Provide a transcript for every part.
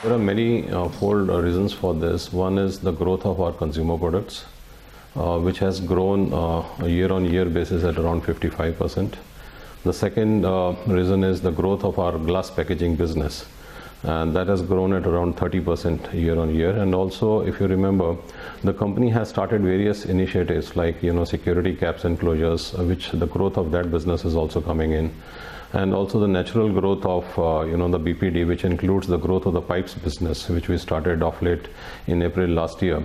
There are many fold reasons for this. One is the growth of our consumer products, which has grown year-on-year basis at around 55%. The second reason is the growth of our glass packaging business, and that has grown at around 30% year-on-year. And also, if you remember, the company has started various initiatives like security caps and closures, which the growth of that business is also coming in. And also the natural growth of the BPD, which includes the growth of the pipes business, which we started off late in April last year.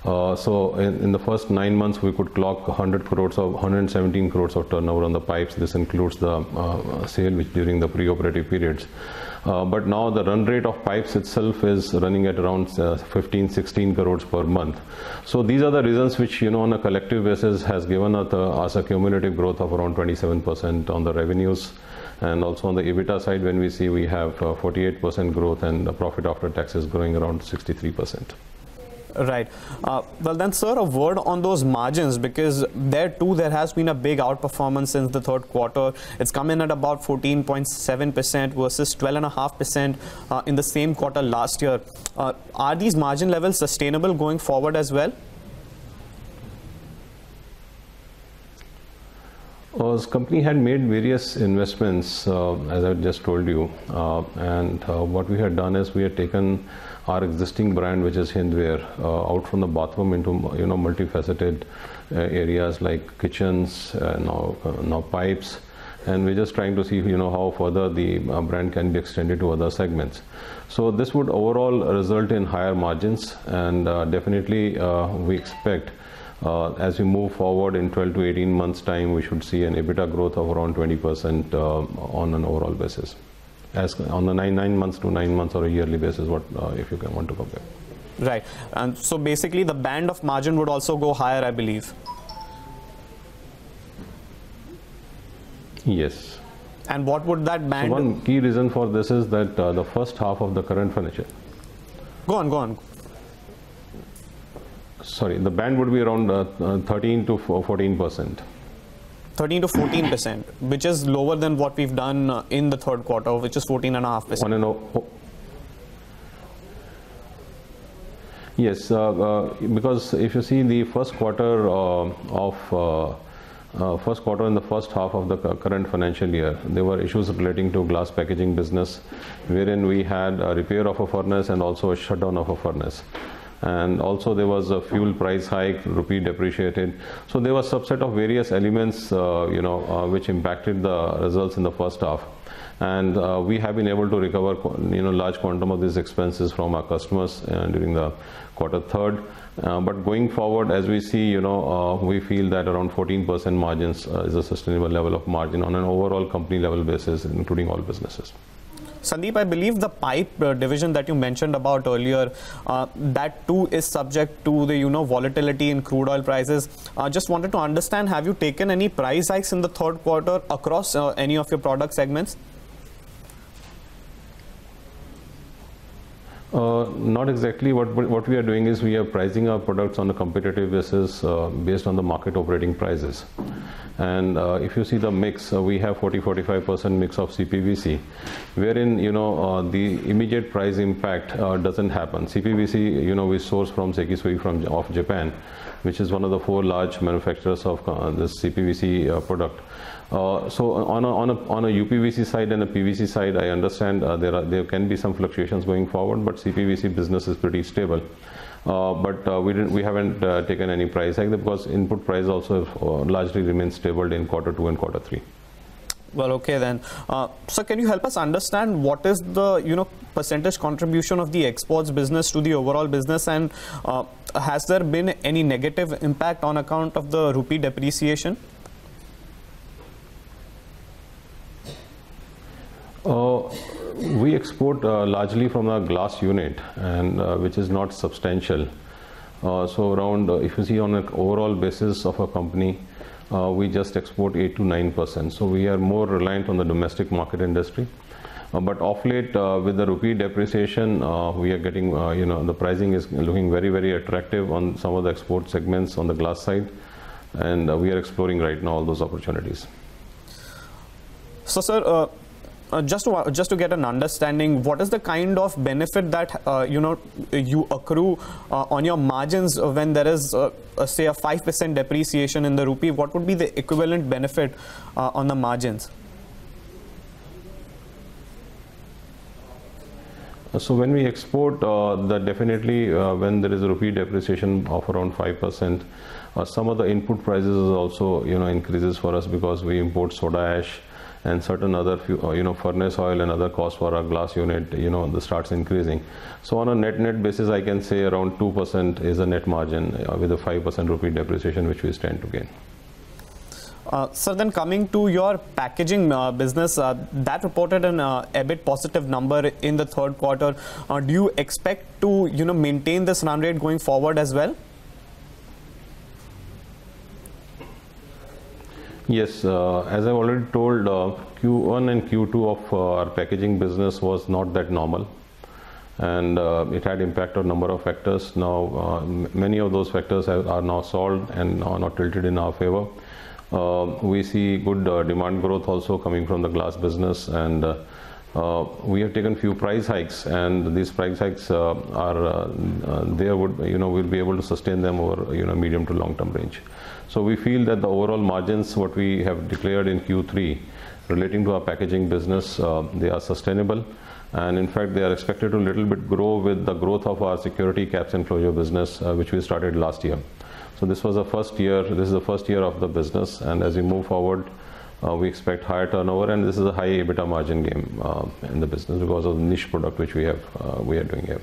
So in the first 9 months, we could clock 117 crores of turnover on the pipes. This includes the sale which during the pre-operative periods. But now the run rate of pipes itself is running at around 15-16 crores per month. So these are the reasons which on a collective basis has given us a cumulative growth of around 27% on the revenues. And also on the EBITDA side, when we see we have 48% growth, and the profit after tax is growing around 63%. Right. Well then, sir, a word on those margins, because there too there has been a big outperformance since the third quarter. It's come in at about 14.7% versus 12.5% in the same quarter last year. Are these margin levels sustainable going forward as well? The company had made various investments, as I just told you, and what we had done is we had taken our existing brand, which is Hindware, out from the bathroom into multifaceted areas like kitchens, now pipes, and we're just trying to see how further the brand can be extended to other segments. So this would overall result in higher margins, and definitely we expect as we move forward in 12 to 18 months time, we should see an EBITDA growth of around 20% on an overall basis, as on the 9 months to 9 months or a yearly basis, what if you want to compare. Right. And so basically the band of margin would also go higher, I believe. Yes. And what would that band... So one key reason for this is that the first half of the current financial... Go on. Sorry, the band would be around 13 to 14%. 13 to 14%, which is lower than what we've done in the third quarter, which is 14.5%. Yes, because if you see the first quarter in the first half of the current financial year, there were issues relating to glass packaging business, wherein we had a repair of a furnace and also a shutdown of a furnace. And also there was a fuel price hike, rupee depreciated. So there was a subset of various elements, which impacted the results in the first half. And we have been able to recover, large quantum of these expenses from our customers during the quarter third. But going forward, as we see, we feel that around 14% margins is a sustainable level of margin on an overall company level basis, including all businesses. Sandeep, I believe the pipe division that you mentioned about earlier, that too is subject to the volatility in crude oil prices. Just wanted to understand, have you taken any price hikes in the third quarter across any of your product segments? Not exactly. What we are doing is we are pricing our products on a competitive basis based on the market operating prices. And if you see the mix, we have 40-45% mix of CPVC, wherein the immediate price impact doesn't happen. CPVC, we source from Sekisui of Japan, which is one of the 4 large manufacturers of this CPVC product. So on a UPVC side and a PVC side, I understand there can be some fluctuations going forward, but CPVC business is pretty stable. But we haven't taken any price hike because input price also largely remains stable in quarter 2 and quarter 3. Well, okay then. So can you help us understand what is the percentage contribution of the exports business to the overall business, and has there been any negative impact on account of the rupee depreciation? We export largely from a glass unit, and which is not substantial. So around, if you see on an overall basis of a company, we just export 8 to 9%. So we are more reliant on the domestic market industry. But of late, with the rupee depreciation, we are getting, the pricing is looking very, very attractive on some of the export segments on the glass side, and we are exploring right now all those opportunities. So, sir, just to get an understanding, what is the kind of benefit that you accrue on your margins when there is say a 5% depreciation in the rupee? What would be the equivalent benefit on the margins? So when we export, that definitely when there is a rupee depreciation of around 5%, some of the input prices also increases for us, because we import soda ash and certain other furnace oil and other costs for our glass unit starts increasing. So on a net basis, I can say around 2% is a net margin with a 5% rupee depreciation which we stand to gain. So then coming to your packaging business, that reported an EBIT positive number in the third quarter. Do you expect to maintain this run rate going forward as well? Yes, as I've already told, Q1 and Q2 of our packaging business was not that normal, and it had impact on number of factors. Now many of those factors are now solved and are not tilted in our favor. We see good demand growth also coming from the glass business, and we have taken few price hikes, and these price hikes are there would we'll be able to sustain them over medium to long term range. So we feel that the overall margins what we have declared in Q3 relating to our packaging business, they are sustainable, and in fact they are expected to little bit grow with the growth of our security caps and closure business, which we started last year. So this was the first year, this is the first year of the business, and as we move forward, we expect higher turnover, and this is a high EBITDA margin game in the business because of the niche product which we are doing here.